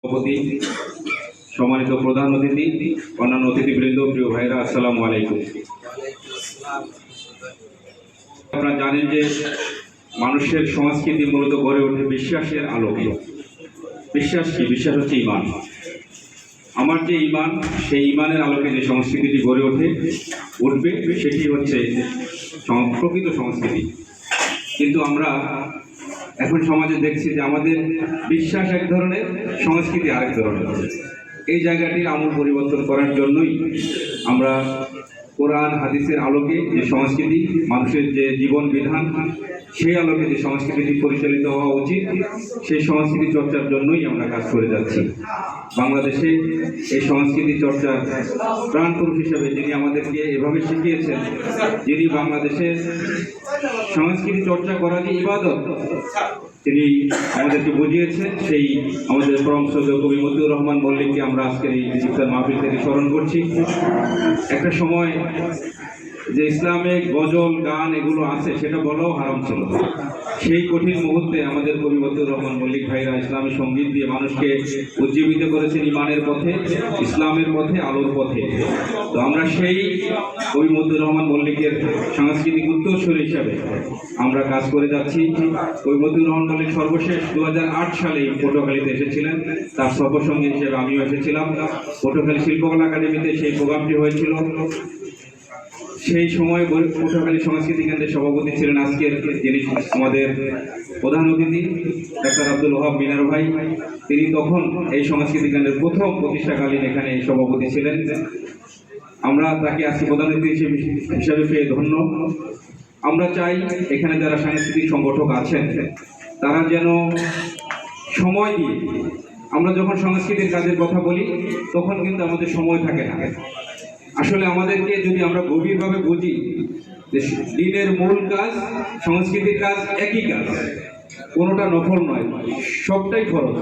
সভাপতি, সম্মানিত প্রধান অতিথি, অন্যান্য অতিথিবৃন্দ, প্রিয় ভাইরা, আসসালামু আলাইকুম। আপনারা জানেন যে মানুষের সংস্কৃতি মূলত গড়ে ওঠে বিশ্বাসের আলোকে। বিশ্বাস কি? বিশ্বাস হচ্ছে ঈমান। আমার যে ঈমান, সেই ঈমানের আলোকে যে সংস্কৃতিটি গড়ে উঠবে সেটি হচ্ছে প্রকৃত সংস্কৃতি। কিন্তু আমরা এখন সমাজে দেখছি যে আমাদের বিশ্বাস এক ধরনের, সংস্কৃতি আরেক ধরনের। এই জায়গাটির আমূল পরিবর্তন করার জন্যই আমরা কোরআন হাদিসের আলোকে যে সংস্কৃতি, মানুষের যে জীবন বিধান, সেই আলোকে যে সংস্কৃতিটি পরিচালিত হওয়া উচিত, সেই সংস্কৃতি চর্চার জন্যই আমরা কাজ করে যাচ্ছি। বাংলাদেশে এই সংস্কৃতি চর্চার প্রাণপুরুষ হিসেবে যিনি আমাদেরকে এভাবে শিখিয়েছেন, যিনি বাংলাদেশের সংস্কৃতি চর্চা করা যে ইবাদত তিনি আমাদেরকে বুঝিয়েছেন, সেই আমাদের পরম শ্রদ্ধেয় কবি মতিউর রহমান মল্লিককে আমরা আজকের এই ইফতার মাহফিল থেকে স্মরণ করছি। একটা সময় যে ইসলামিক গজল গান এগুলো আছে সেটা বলাও হারাম ছিল। সেই কঠিন মুহূর্তে আমাদের কবি মতিউর রহমান মল্লিক ভাইরা ইসলামী সঙ্গীত দিয়ে মানুষকে উজ্জীবিত করেছেন ইমানের পথে, ইসলামের পথে, আলোর পথে। তো আমরা সেই কবি মতিউর রহমান মল্লিকের সাংস্কৃতিক উত্তরসূরি হিসাবে আমরা কাজ করে যাচ্ছি। কবি মতিউর রহমান মল্লিক সর্বশেষ 2008 সালে পটুয়াখালীতে এসেছিলেন। তার সর্বসঙ্গী হিসেবে আমিও এসেছিলাম। পটুয়াখালী শিল্পকলা একাডেমিতে সেই প্রোগ্রামটি হয়েছিল। সেই সময় পটুয়াখালী সংস্কৃতি কেন্দ্রের সভাপতি ছিলেন আজকের যিনি আমাদের প্রধান অতিথি ডাক্তার আব্দুল ওহাব মিনার ভাই। তিনি তখন এই সংস্কৃতি কেন্দ্রের প্রথম প্রতিষ্ঠাকালীন এখানে সভাপতি ছিলেন। আমরা তাকে আজকে প্রধান অতিথি হিসাবে পেয়ে ধন্য। আমরা চাই এখানে যারা সাংস্কৃতিক সংগঠক আছেন তারা যেন সময় দিয়ে, আমরা যখন সংস্কৃতির কাজের কথা বলি তখন কিন্তু আমাদের সময় থাকে না। আসলে আমাদেরকে যদি আমরা গভীরভাবে বুঝি যে দিনের মূল কাজ, সংস্কৃতির কাজ একই কাজ, কোনোটা নফল নয়, সবটাই ফরজ।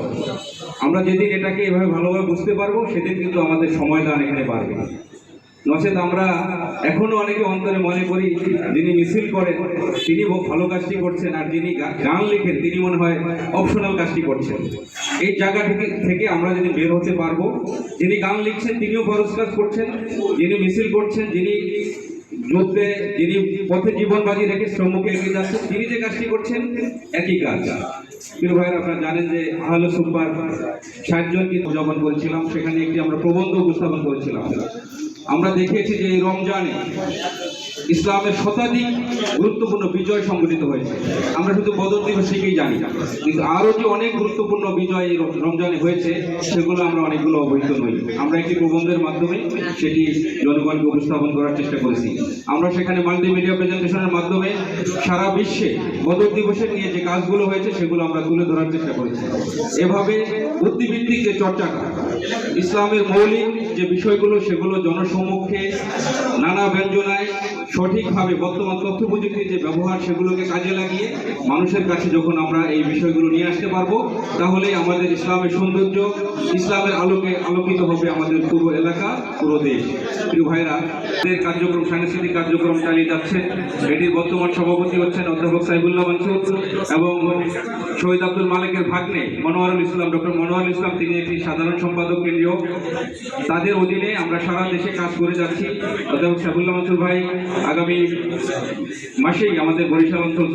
আমরা যেদিন এটাকে এভাবে ভালোভাবে বুঝতে পারবো সেদিন কিন্তু আমাদের সময় দান এখানে বাড়বে। নচেত আমরা এখনো অনেকে অন্তরে মনে করি যিনি মিছিল করেন তিনি ভালো কাজটি করছেন, আর যিনি গান লেখেন তিনি মনে হয় অপশনাল কাজটি করছেন। এই জায়গা থেকে আমরা যদি বের হতে পারবো, যিনি গান লিখছেন তিনিও ফরজ কাজ করছেন, যিনি মিছিল করছেন, যিনি যুদ্ধে, যিনি পথে জীবন বাজি রেখে সম্মুখে এগিয়ে যাচ্ছেন, তিনি যে কাজটি করছেন একই কাজ। প্রিয় ভাইয়েরা, আপনারা জানেন যে আহলে সুপার 60 জনকে উদযাপন করেছিলাম, সেখানে একটি আমরা প্রবন্ধ উপস্থাপন করেছিলাম। আমরা দেখেছি যে এই রমজানে ইসলামের শতাধিক গুরুত্বপূর্ণ বিজয় সংঘটিত হয়েছে। আমরা শুধু বদর দিবসকেই জানি, কিন্তু আরও যে অনেক গুরুত্বপূর্ণ বিজয় এই রমজানে হয়েছে সেগুলো আমরা অনেকগুলো অবহিত নই। আমরা একটি প্রবন্ধের মাধ্যমে সেটি জনগণকে উপস্থাপন করার চেষ্টা করেছি। আমরা সেখানে মাল্টিমিডিয়া প্রেজেন্টেশনের মাধ্যমে সারা বিশ্বে বদর দিবসের নিয়ে যে কাজগুলো হয়েছে সেগুলো আমরা তুলে ধরার চেষ্টা করেছি। এভাবে বুদ্ধিভিত্তিক যে চর্চাটা, ইসলামের মৌলিক যে বিষয়গুলো সেগুলো জনসম্মুখে নানা ব্যঞ্জনায় সঠিকভাবে বর্তমান তথ্য প্রযুক্তির যে ব্যবহার সেগুলোকে কাজে লাগিয়ে মানুষের কাছে যখন আমরা এই বিষয়গুলো নিয়ে আসতে পারবো, তাহলে আমাদের ইসলামের সৌন্দর্য, ইসলামের আলোকে আলোকিত হবে আমাদের পুরো এলাকা, পুরো দেশ। প্রিয় ভাইরা, এদের কার্যক্রম, সাংস্কৃতিক কার্যক্রম চালিয়ে যাচ্ছে। এটির বর্তমান সভাপতি হচ্ছেন অধ্যাপক সাইবুল্লাহ মানসুর এবং শহীদ আব্দুল মালিকের ভাগ্নে মনোয়ারুল ইসলাম, ডক্টর মনোয়ারুল ইসলাম, তিনি একটি সাধারণ সম্পাদক কেন্দ্রীয়। তাদের অধীনে আমরা সারা দেশে কাজ করে যাচ্ছি। অধ্যাপক সাইবুল্লাহ মানসুর ভাই আগামী মাসেই আমাদের বরিশাল অঞ্চল